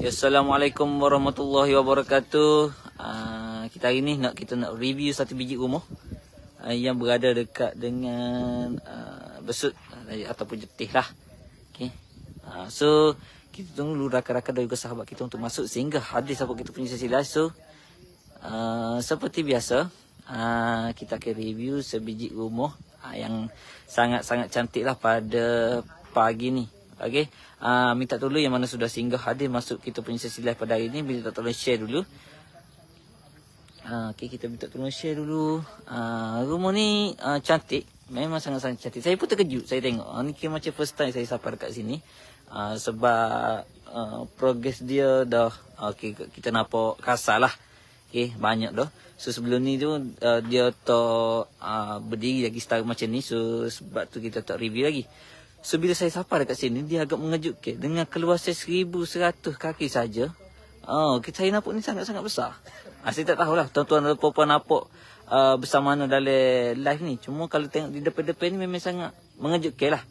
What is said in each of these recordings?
Ya, Assalamualaikum warahmatullahi wabarakatuh. Kita hari ni kita nak review satu biji rumah yang berada dekat dengan besut ataupun jetih lah. Okay. So kita tunggu dulu rakan-rakan dan juga sahabat kita untuk masuk sehingga hadis sahabat kita punya sesi live. So seperti biasa kita akan review sebiji rumah yang sangat-sangat cantik lah pada pagi ni. Okay. Minta tolong yang mana sudah singgah hadir masuk kita punya sesi live pada hari ini, minta tolong share dulu. Okay, kita minta tolong share dulu. Rumah ni cantik, memang sangat-sangat cantik. Saya pun terkejut saya tengok. Ni kira macam first time saya sampai dekat sini. Sebab progress dia dah kita nampak kasar lah. Okay, banyak dah. So sebelum ni tu dia tak berdiri lagi start macam ni. So sebab tu kita tak review lagi. So bila saya sampai dekat sini, dia agak mengejutkan. Dengan keluasan 1100 kaki saja. Saya nampak ni sangat-sangat besar. Saya tak tahulah tuan-tuan dan puan-puan nampak besar mana dalam live ni. Cuma kalau tengok di depan-depan ni memang sangat mengejutkan lah.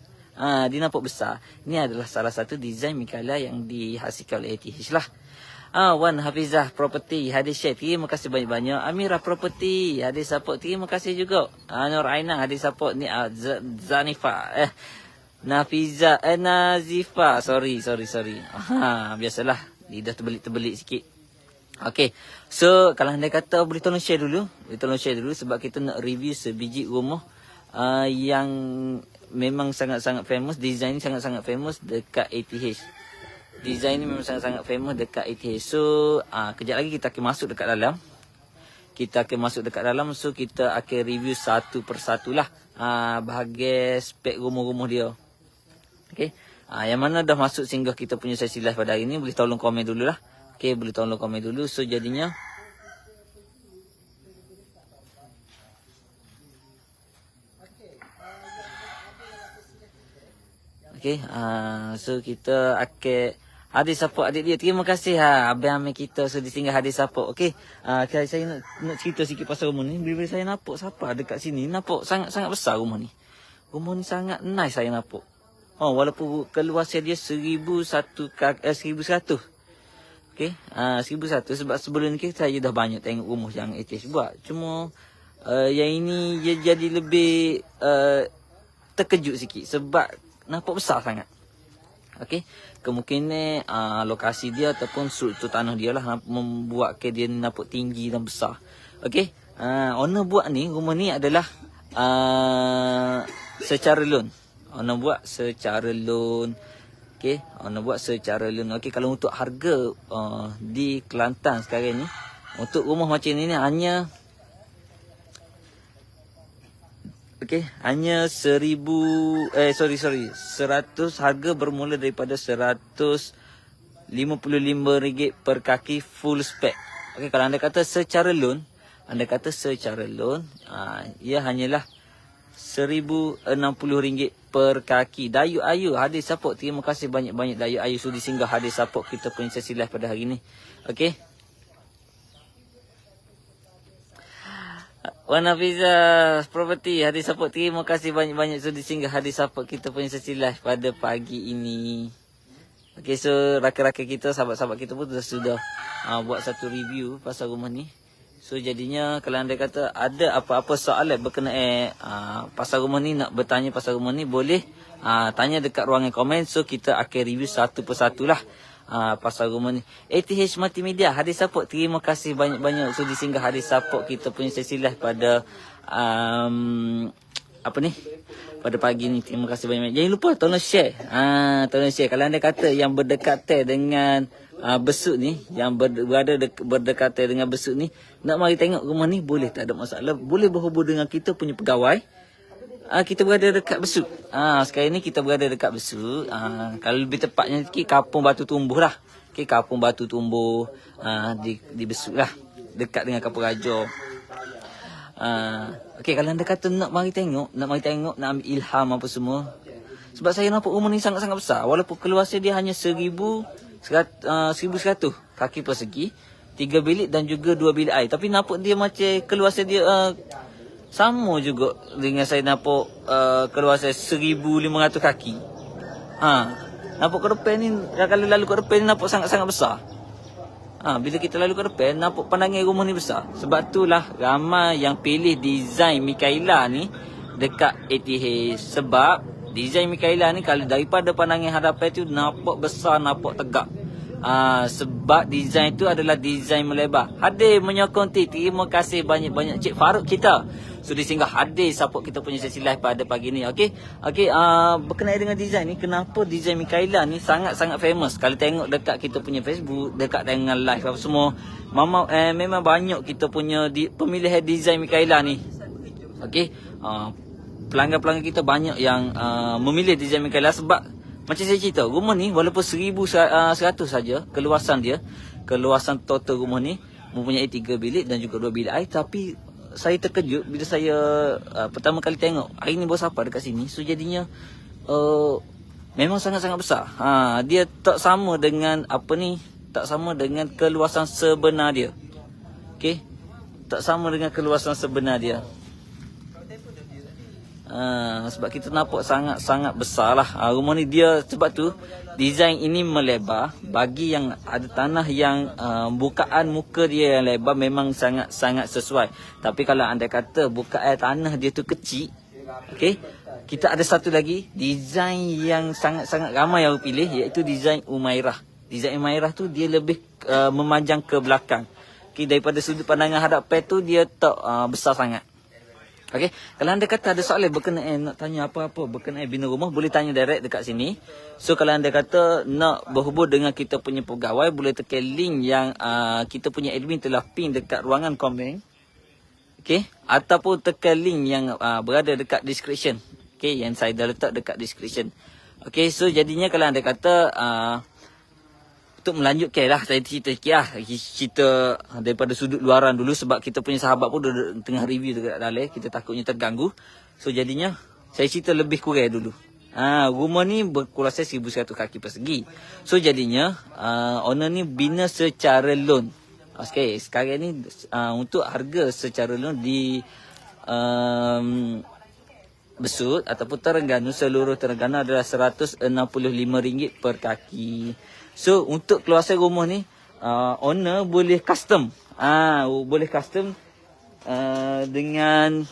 Dia nampak besar. Ini adalah salah satu desain Mikala yang dihasilkan oleh ATH lah. Wan Hafizah Property hadir share. Terima kasih banyak-banyak. Amira Property hadir support. Terima kasih juga. Nur Aina hadir support ni. Zanifa Nafiza Nazifa. Sorry. Biasalah lidah terbelit sikit. Okay. So kalau anda kata boleh tolong share dulu. Sebab kita nak review sebiji rumah yang memang sangat-sangat famous. Design ni sangat-sangat famous dekat ATH. Design ni memang sangat-sangat famous dekat ATH. So kejap lagi kita akan masuk dekat dalam. So kita akan review satu persatu lah bahagian spek rumah-rumah dia. Okay. Yang mana dah masuk singgah kita punya sesi live pada hari ni, boleh tolong komen dulu lah. Okay, boleh tolong komen dulu. So jadinya okay, so kita akan hadir support adik dia. Terima kasih abang Amir kita sudah singgah hadir support. Okay, saya nak cerita sikit pasal rumah ni. Bila saya nampak siapa dekat sini, nampak sangat-sangat besar rumah ni. Rumah ni sangat nice saya nampak. Walaupun keluasan dia 1100. Okay, 1100 sebab sebelum ni saya dah banyak tengok rumah yang ATH buat. Cuma yang ini dia jadi lebih terkejut sikit sebab nampak besar sangat. Okay, kemungkinan lokasi dia ataupun struktur tanah dia lah membuatkan dia nampak tinggi dan besar. Okay, owner buat ni, rumah ni adalah secara loan. Owner buat secara loan. Okay, Okay, kalau untuk harga di Kelantan sekarang ni, untuk rumah macam ni hanya hanya 100, harga bermula daripada RM155 per kaki full spec. Okay, kalau anda kata secara loan, ia hanyalah RM1,060 per kaki. Dayu Ayu hadir support. Terima kasih banyak-banyak Dayu Ayu sudi singgah hadir support kita punya sesi live pada hari ni. Okay. Wan Hafiza Property hadir support. Terima kasih banyak-banyak sudi singgah hadir support kita punya sesi live pada pagi ini. Okay, so rakan-rakan kita, sahabat-sahabat kita pun sudah buat satu review pasal rumah ni. So jadinya kalau anda kata ada apa-apa soalan berkenaan pasal rumah ni, nak bertanya pasal rumah ni, boleh tanya dekat ruangan komen. So kita akan review satu persatu lah pasal rumah ni. ATH Multimedia hadir support. Terima kasih banyak-banyak sudi singgah hadir support kita punya sesi live pada pada pagi ni. Terima kasih banyak-banyak. Jangan lupa tolong share. Kalau anda kata yang berdekatan dengan besut ni, yang berdekatan dengan besut ni, nak mari tengok rumah ni, boleh, tak ada masalah. Boleh berhubung dengan kita punya pegawai. Kita berada dekat besut. Sekarang ni kita berada dekat besut. Kalau lebih tepatnya sikit, Kampung Batu Tumbuh lah. Okay, Kampung Batu Tumbuh di besut lah, dekat dengan Kampung Raja. Okay, kalau anda kata nak mari tengok, nak ambil ilham apa semua. Sebab saya nampak rumah ni sangat-sangat besar. Walaupun keluasan dia hanya 1100 kaki persegi, 3 bilik dan juga 2 bilik air. Tapi nampak dia macam keluasan dia sama juga dengan saya nampak keluasan 1500 kaki. nampak ke depan ni, kalau lalu ke depan ni nampak sangat-sangat besar. Bila kita lalu ke depan, nampak pandangan rumah ni besar. Sebab itulah ramai yang pilih design Mikaela ni dekat ATH. Sebab design Mikaela ni kalau daripada pandangan hadapan tu nampak besar, nampak tegak. Sebab design tu adalah design melebar. Hadir menyokong ti. Terima kasih banyak-banyak Cik Farouk kita. Sudi singgah hadir support kita punya sesi live pada pagi ni. Okey. Berkenaan dengan design ni, kenapa design Mikaela ni sangat-sangat famous. Kalau tengok dekat kita punya Facebook, dekat dengan live apa semua, memang banyak kita punya pemilihan design Mikaela ni. Okey. Pelanggan-pelanggan kita banyak yang memilih design Mikaela sebab macam saya cerita, rumah ni walaupun 1,100 saja keluasan dia, keluasan total rumah ni mempunyai 3 bilik dan juga 2 bilik air, tapi saya terkejut bila saya pertama kali tengok air ni bos apa dekat sini. So jadinya memang sangat-sangat besar. Dia tak sama dengan tak sama dengan keluasan sebenar dia. Okey. Tak sama dengan keluasan sebenar dia. Sebab kita nampak sangat-sangat besar lah rumah ni dia. Sebab tu design ini melebar. Bagi yang ada tanah yang bukaan muka dia yang lebar, memang sangat-sangat sesuai. Tapi kalau anda kata bukaan tanah dia tu kecil, okay, kita ada satu lagi design yang sangat-sangat ramai yang pilih, iaitu design Umairah. Design Umairah tu dia lebih memanjang ke belakang. Okay, daripada sudut pandangan hadapan tu dia tak besar sangat. Okey, kalau anda kata ada soalan berkenaan nak tanya apa-apa berkenaan bina rumah, boleh tanya direct dekat sini. So kalau anda kata nak berhubung dengan kita punya pegawai, boleh tekan link yang kita punya admin telah pin dekat ruangan komen. Okey, ataupun tekan link yang berada dekat description. Okey, yang saya dah letak dekat description. Okey, so jadinya kalau anda kata untuk melanjutkan lah, saya cerita sikit lah. Cerita daripada sudut luaran dulu. Sebab kita punya sahabat pun tengah review dekat dalam. Kita takutnya terganggu. So jadinya saya cerita lebih kurang dulu. Rumah ni berkuasa 1,100 kaki persegi. So jadinya owner ni bina secara loan. Okay, sekarang ni untuk harga secara loan di Besut ataupun Terengganu, seluruh Terengganu adalah RM165 per kaki. So untuk keluasan rumah ni owner boleh custom. Boleh custom dengan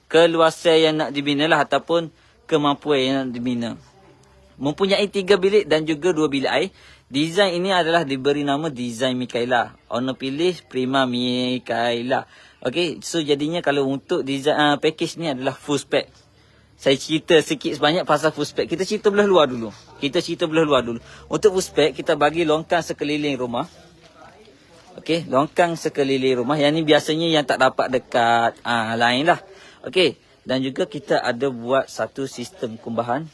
keluasan yang nak dibina lah, ataupun kemampuan yang nak dibina. Mempunyai 3 bilik dan juga 2 bilik air. Design ini adalah diberi nama design Mikaela. Owner pilih Prima Mikaela. Okay, so jadinya kalau untuk design package ni adalah full spec. Saya cerita sikit sebanyak pasal full spec. Kita cerita belah luar dulu. Untuk full spec, kita bagi longkang sekeliling rumah. Okey, longkang sekeliling rumah. Yang ni biasanya yang tak dapat dekat lain lah. Okey, dan juga kita ada buat satu sistem kumbahan.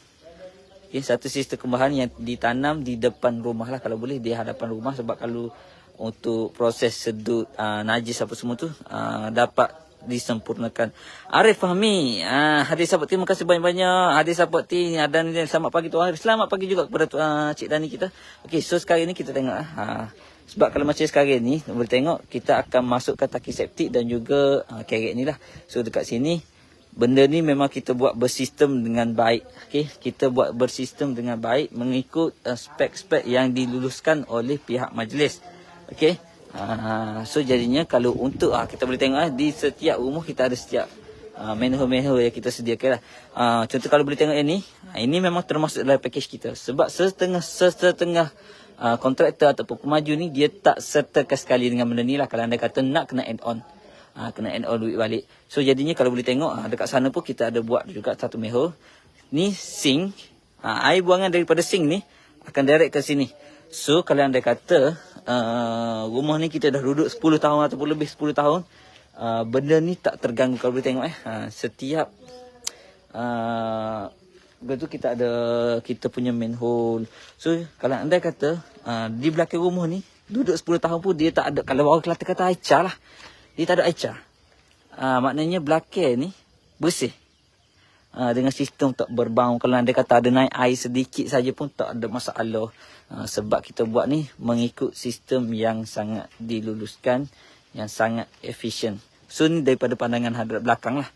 Okey, satu sistem kumbahan yang ditanam di depan rumah lah. Kalau boleh di hadapan rumah. Sebab kalau untuk proses sedut najis apa semua tu dapat disempurnakan. Arif Fahmi, hadir support team, terima kasih banyak-banyak hadir support team. Dan selamat pagi Tuan Arif, selamat pagi juga kepada Cik Dani kita. Okey, so sekarang ni kita tengok sebab kalau macam sekarang ni boleh tengok kita akan masukkan taki septik dan juga kerek ni lah. So dekat sini benda ni memang kita buat bersistem dengan baik. Okey, kita buat bersistem dengan baik mengikut spek-spek yang diluluskan oleh pihak majlis. Okey. So jadinya kalau untuk kita boleh tengok di setiap rumah kita ada setiap manhole-manhole yang kita sediakan lah. Contoh kalau boleh tengok yang ni, ini memang termasuk dalam package kita. Sebab setengah kontraktor ataupun pemaju ni dia tak sertakan sekali dengan benda ni lah. Kalau anda kata nak kena add on, kena add on duit balik. So jadinya kalau boleh tengok dekat sana pun kita ada buat juga satu manhole. Ni sink, air buangan daripada sink ni akan direct ke sini. So kalau anda kata rumah ni kita dah duduk 10 tahun ataupun lebih 10 tahun, benda ni tak terganggu. Kalau boleh tengok setiap betul kita ada kita punya manhole. So kalau anda kata di belakang rumah ni duduk 10 tahun pun dia tak ada, kalau orang Kelantan kata aicah lah, dia tak ada aicah. Maknanya belakang ni bersih. Dengan sistem tak berbau. Kalau anda kata ada naik air sedikit saja pun tak ada masalah. Sebab kita buat ni mengikut sistem yang sangat diluluskan, yang sangat efisien. So ni daripada pandangan hadrat belakang lah.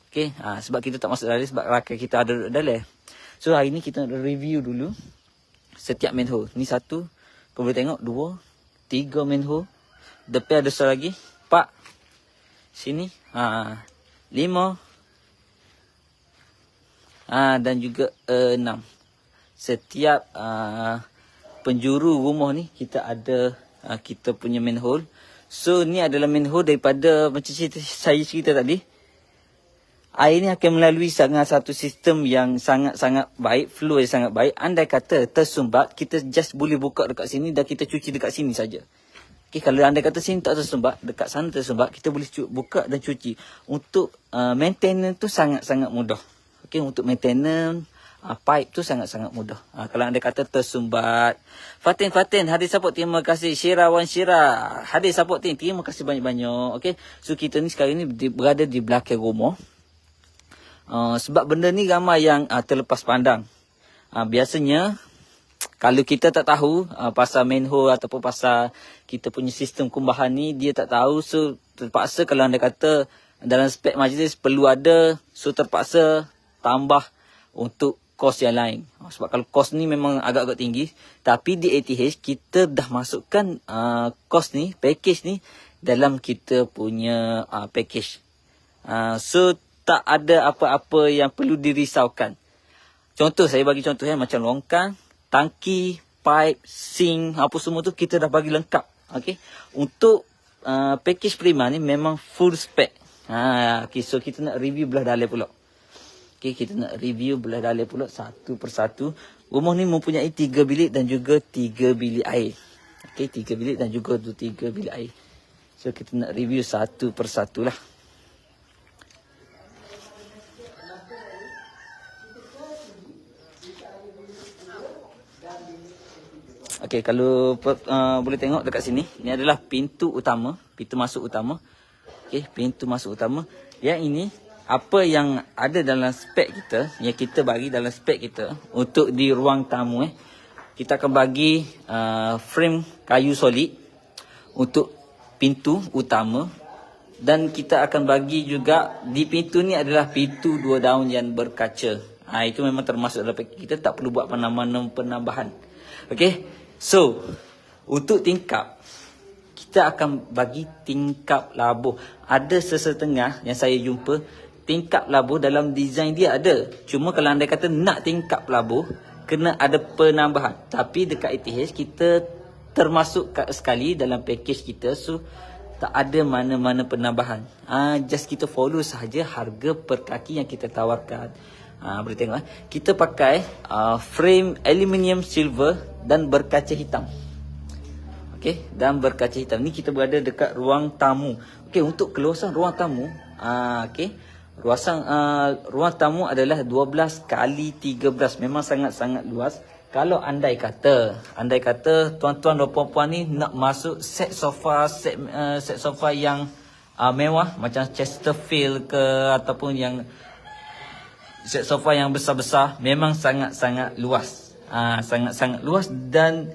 Okay, sebab kita tak masuk dalam sebab rakan kita ada dalam. So hari ni kita nak review dulu setiap manhole. Ni satu, kau boleh tengok, 2, 3 manhole. Depan ada satu lagi, 4. Sini, 5. Dan juga 6. Setiap penjuru rumah ni kita ada kita punya manhole. So ni adalah manhole daripada macam saya cerita tadi. Air ni akan melalui satu sistem yang sangat-sangat baik, flow yang sangat baik. Andai kata tersumbat, kita just boleh buka dekat sini dan kita cuci dekat sini saja. Okay, kalau andai kata sini tak tersumbat, dekat sana tersumbat, kita boleh buka dan cuci. Untuk maintenance tu sangat-sangat mudah. Okay, untuk maintenance pipe tu sangat-sangat mudah. Kalau andai kata tersumbat. Fatin, hadir support, terima kasih. Syira Wan Syira, hadir support, terima kasih banyak-banyak. Okay, so kita ni sekarang ni berada di belakang rumah. Sebab benda ni ramai yang terlepas pandang. Biasanya kalau kita tak tahu pasal manhole ataupun pasal kita punya sistem kumbahan ni, dia tak tahu, so terpaksa kalau anda kata dalam spek majlis perlu ada, so terpaksa tambah untuk kos yang lain. Sebab kalau kos ni memang agak-agak tinggi, tapi di ATH kita dah masukkan kos ni, package ni dalam kita punya package. So tak ada apa-apa yang perlu dirisaukan. Contoh, saya bagi contoh macam longkang, tangki, pipe, sink, apa semua tu kita dah bagi lengkap. Okay? Untuk package Prima ni memang full spec. Okay, so kita nak review belah dalam pula. Okay, kita nak review belah dalam pula satu persatu. Rumah ni mempunyai 3 bilik dan juga 3 bilik air. Okay, 3 bilik dan juga 3 bilik air. So kita nak review satu persatu lah. Okey, kalau boleh tengok dekat sini, ni adalah pintu utama, pintu masuk utama. Okey, pintu masuk utama. Yang ini apa yang ada dalam spek kita, yang kita bagi dalam spek kita untuk di ruang tamu kita akan bagi frame kayu solid untuk pintu utama, dan kita akan bagi juga di pintu ni adalah pintu 2 daun yang berkaca. Itu memang termasuk dalam package kita, tak perlu buat penambahan. Okey. So, untuk tingkap, kita akan bagi tingkap labuh. Ada sesetengah yang saya jumpa, tingkap labuh dalam design dia ada. Cuma kalau anda kata nak tingkap labuh, kena ada penambahan. Tapi dekat ATH, kita termasuk sekali dalam package kita. So, tak ada mana-mana penambahan. Just kita follow sahaja harga per kaki yang kita tawarkan. Boleh tengok kita pakai frame aluminium silver dan berkaca hitam. Okey, dan berkaca hitam ni kita berada dekat ruang tamu. Okey, untuk keluasan ruang tamu, okey, ruang tamu adalah 12 kali 13, memang sangat-sangat luas. Kalau andai kata tuan-tuan dan puan-puan ni nak masuk set sofa yang mewah macam Chesterfield ke, ataupun yang set sofa yang besar-besar, memang sangat-sangat luas. Sangat-sangat luas, dan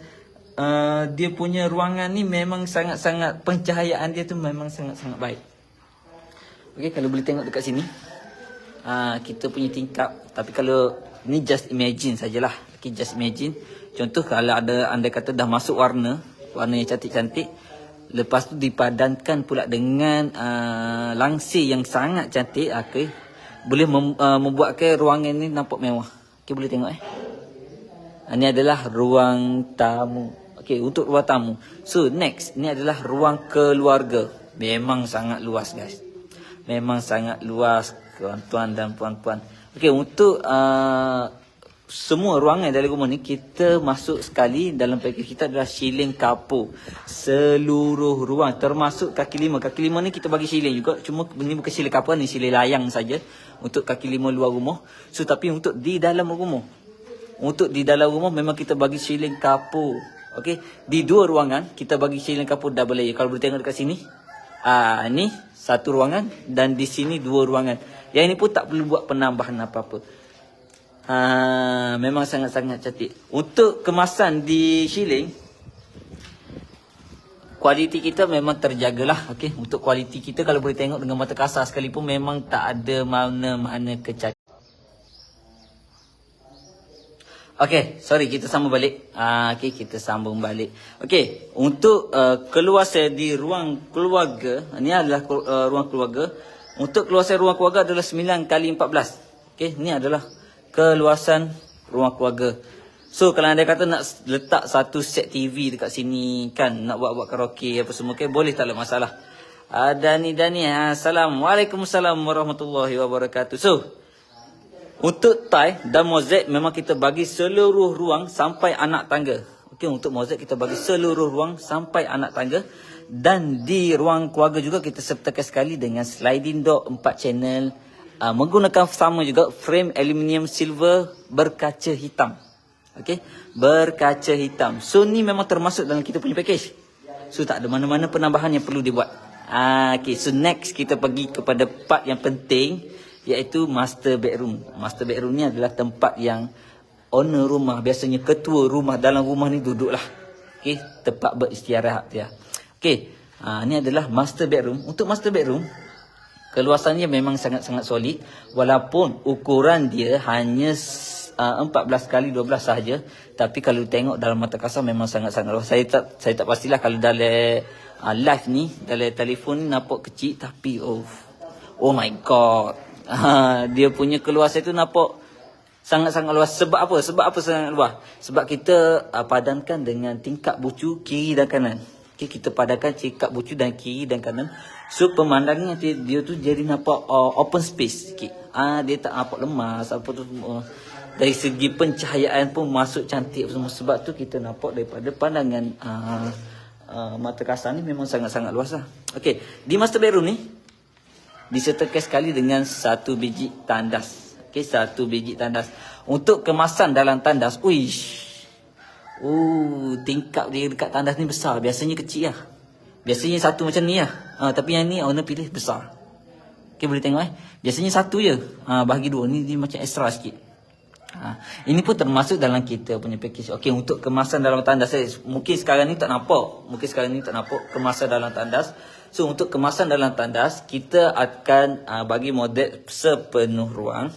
dia punya ruangan ni memang sangat-sangat, pencahayaan dia tu memang sangat-sangat baik. Okey, kalau boleh tengok dekat sini, kita punya tingkap. Tapi kalau ni just imagine sajalah. Okey, just imagine. Contoh kalau ada anda kata dah masuk warna yang cantik-cantik, lepas tu dipadankan pula dengan langsir yang sangat cantik. Okey, boleh membuatkan ruangan ni nampak mewah. Okey, boleh tengok ini adalah ruang tamu. Okey, untuk ruang tamu. So next, ni adalah ruang keluarga. Memang sangat luas, guys. Memang sangat luas, tuan-tuan dan puan-puan. Okey, untuk semua ruangan dalam rumah ni, kita masuk sekali dalam package kita adalah shieling kapur. Seluruh ruang, termasuk kaki lima. Kaki lima ni kita bagi shieling juga. Cuma ni bukan shieling kapur, ni shieling layang saja untuk kaki lima luar rumah. So, tapi untuk di dalam rumah, memang kita bagi shieling kapur. Okey, di 2 ruangan kita bagi shieling kapur double layer. Kalau boleh tengok dekat sini, ni satu ruangan, dan di sini 2 ruangan. Yang ini pun tak perlu buat penambahan apa-apa. Memang sangat-sangat cantik. Untuk kemasan di shieling, kualiti kita memang terjagalah. Okey, untuk kualiti kita kalau boleh tengok dengan mata kasar sekalipun, memang tak ada mana-mana kecacat. Okey, sorry kita sambung balik. Okey, kita sambung balik. Okey, untuk keluasan di ruang keluarga, ini adalah ruang keluarga. Untuk keluasan ruang keluarga adalah 9 kali 14. Okey, ini adalah keluasan ruang keluarga. So kalau anda kata nak letak satu set TV dekat sini kan, nak buat karaoke apa semua, okay, boleh, tak ada masalah. Dani, Assalamualaikum warahmatullahi wabarakatuh. So untuk Thai dan mozaik memang kita bagi seluruh ruang sampai anak tangga. Okey, untuk mozaik kita bagi seluruh ruang sampai anak tangga. Dan di ruang keluarga juga kita sertakan sekali dengan sliding door 4 channel. Menggunakan sama juga frame aluminium silver berkaca hitam. Okey, berkaca hitam. So ni memang termasuk dalam kita punya package. So tak ada mana-mana penambahan yang perlu dibuat. Okey, so next kita pergi kepada part yang penting, iaitu master bedroom. Master bedroom ni adalah tempat yang owner rumah, biasanya ketua rumah dalam rumah ni duduklah. Okey, tempat beristirahat dia. Okey, ni adalah master bedroom. Untuk master bedroom, keluasannya memang sangat-sangat solid, walaupun ukuran dia hanya 14 kali 12 sahaja, tapi kalau tengok dalam mata kasar memang sangat-sangat luas. Saya tak pastilah kalau dalam live ni, dalam telefon ni nampak kecil, tapi oh my god. Dia punya keluasan itu nampak sangat-sangat luas. Sebab apa? Sebab apa sangat luas? Sebab kita padankan dengan tingkap bucu kiri dan kanan. Okay, kita padankan tingkap bucu dan kiri dan kanan. So pemandangan dia tu jadi nampak open space sikit. Dia tak nampak lemas apa tu. Dari segi pencahayaan pun masuk cantik semua. Sebab tu kita nampak daripada pandangan mata kasar ni memang sangat-sangat luas lah. Okay, di master bedroom ni disertakan sekali dengan satu biji tandas. Okey, satu biji tandas. Untuk kemasan dalam tandas, tingkap dia dekat tandas ni besar. Biasanya kecil lah. Biasanya satu macam ni lah. Tapi yang ni owner pilih besar. Okey, boleh tengok biasanya satu je. Bahagi dua. Ni macam extra sikit. Ini pun termasuk dalam kita punya package. Okey, untuk kemasan dalam tandas, mungkin sekarang ni tak nampak. Kemasan dalam tandas. So untuk kemasan dalam tandas, kita akan bagi model sepenuh ruang,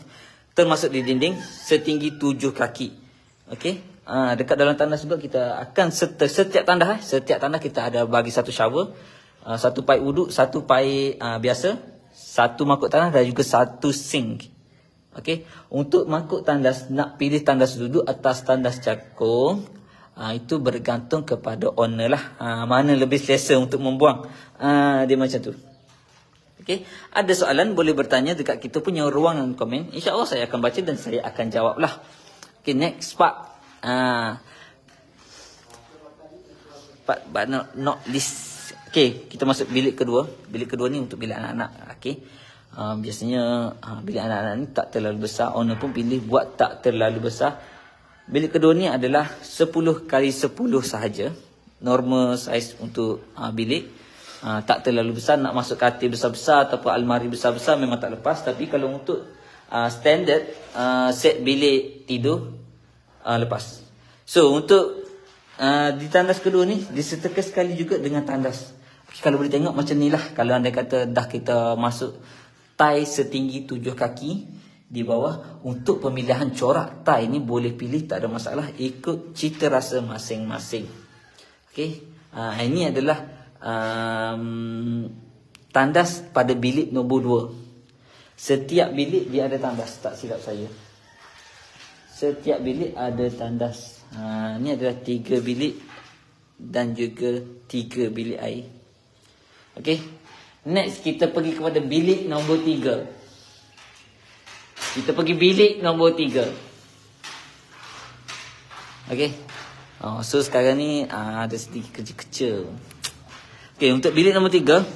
termasuk di dinding setinggi 7 kaki. Okey, dekat dalam tandas juga kita akan setiap tandas kita ada bagi satu shower, satu paip wuduk, satu paip biasa, satu mangkuk tandas dan juga satu sink. Okey, untuk mangkuk tandas, nak pilih tandas duduk atas tandas cakung, itu bergantung kepada owner lah. Mana lebih selesa untuk membuang. Dia macam tu. Okay, ada soalan boleh bertanya dekat kita punya ruangan komen. InsyaAllah saya akan baca dan saya akan jawab lah. Okay, next part. But not list. Okay, kita masuk bilik kedua. Bilik kedua ni untuk bilik anak-anak. Okay, biasanya bilik anak-anak ni tak terlalu besar. Owner pun pilih buat tak terlalu besar. Bilik kedua ni adalah 10 kali 10 sahaja. Normal size untuk bilik. Tak terlalu besar. Nak masuk katil besar-besar ataupun almari besar-besar memang tak lepas. Tapi kalau untuk standard set bilik tidur, lepas. So untuk di tandas kedua ni disertakan sekali juga dengan tandas. Okay, kalau boleh tengok macam ni lah. Kalau anda kata dah kita masuk Thai setinggi 7 kaki di bawah, untuk pemilihan corak Thai ni boleh pilih, tak ada masalah, ikut cita rasa masing-masing. Okey, ini adalah tandas pada bilik nombor 2. Setiap bilik dia ada tandas, tak silap saya. Setiap bilik ada tandas. Ini adalah 3 bilik dan juga 3 bilik air. Okey, next kita pergi kepada bilik nombor 3. Kita pergi bilik nombor 3. Okey. So sekarang ni ada sedikit kecil-kecil. Okey, untuk bilik nombor 3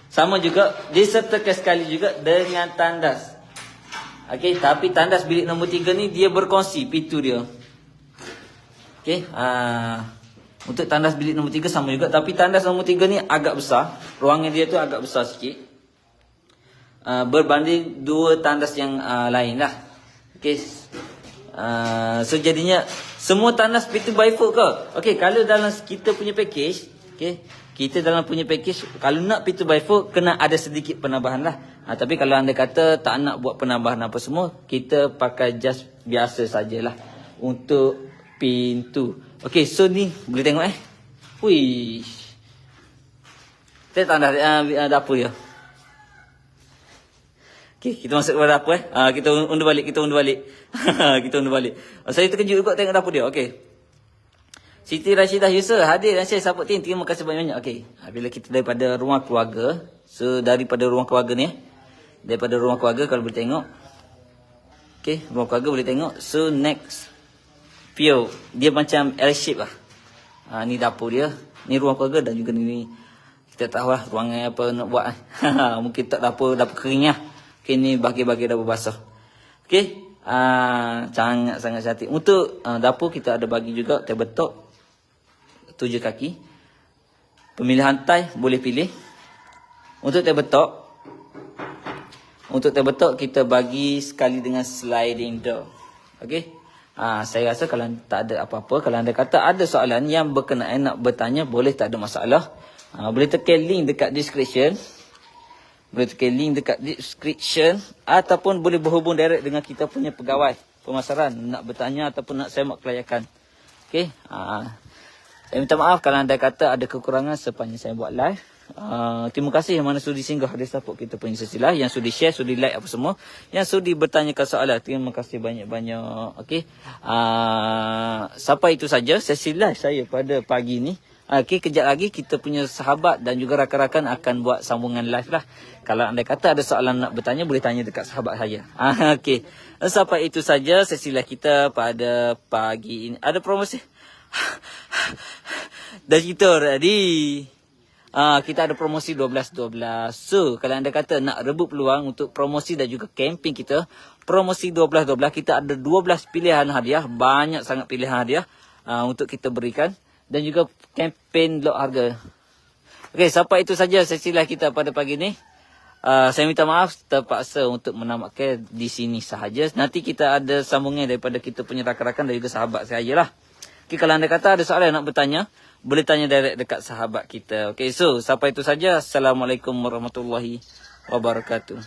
sama juga disertakan sekali juga dengan tandas. Okey, tapi tandas bilik nombor 3 ni dia berkongsi pintu dia. Okey, untuk tandas bilik nombor 3 sama juga, tapi tandas nombor 3 ni agak besar. Ruangan dia tu agak besar sikit. Berbanding dua tandas yang lain lah. Okay. So jadinya semua tandas pintu by foot ke? Okay, kalau dalam kita punya package, okay, kita dalam punya package, kalau nak pintu by foot kena ada sedikit penambahan lah. Tapi kalau anda kata tak nak buat penambahan apa semua, kita pakai just biasa sajalah. untuk pintu. Okey, so ni boleh tengok Wih. Kita tanda dapur dia. Okey, kita masuk ke dapur kita undur balik. Kita undur balik. Saya terkejut juga tengok dapur dia. Okey. Siti Rashidah Yusof hadir dan saya support team. Terima kasih banyak-banyak. Okey. Bila kita daripada rumah keluarga. So daripada rumah keluarga ni daripada rumah keluarga kalau boleh tengok. Okey, rumah keluarga boleh tengok. So next view dia macam L shape lah. Ni dapur dia. Ni ruang keluarga dan juga ni kita tahu lah ruangan apa nak buat. Mungkin tak dapur kering lah. Okey, ni bagi-bagi dapur basah. Okey. Sangat-sangat cantik. Untuk dapur kita ada bagi juga table top 7 kaki. Pemilihan tai boleh pilih. Untuk table top kita bagi sekali dengan sliding door. Okey. Saya rasa kalau tak ada apa-apa, kalau anda kata ada soalan yang berkenaan nak bertanya, boleh, tak ada masalah. Boleh tekan link dekat description. Ataupun boleh berhubung direct dengan kita punya pegawai pemasaran nak bertanya ataupun nak semak kelayakan. Okey. Saya minta maaf kalau anda kata ada kekurangan sepanjang saya buat live. Terima kasih yang mana sudi singgah ada support kita punya silsilah, yang sudi share, sudi like apa semua, yang sudi bertanyakan soalan. Terima kasih banyak-banyak. Okey. Sampai itu saja sesi live saya pada pagi ni. Okey, kejap lagi kita punya sahabat dan juga rakan-rakan akan buat sambungan live lah. Kalau anda kata ada soalan nak bertanya, boleh tanya dekat sahabat saya. Okey. Sampai itu saja sesi live kita pada pagi ini. Ada promosi. Dah cerita tadi. Kita ada promosi 12-12. So, kalau anda kata nak rebut peluang untuk promosi dan juga camping kita, promosi 12-12, kita ada 12 pilihan hadiah. Banyak sangat pilihan hadiah untuk kita berikan. Dan juga kempen lock harga. Okey, sampai itu saja sesi live kita pada pagi ni. Saya minta maaf terpaksa untuk menamatkan di sini sahaja. Nanti kita ada sambungan daripada kita punya rakan-rakan dan juga sahabat saya lah. Okay, kalau anda kata ada soalan nak bertanya, boleh tanya direct dekat sahabat kita. Okay, so sampai itu saja. Assalamualaikum warahmatullahi wabarakatuh.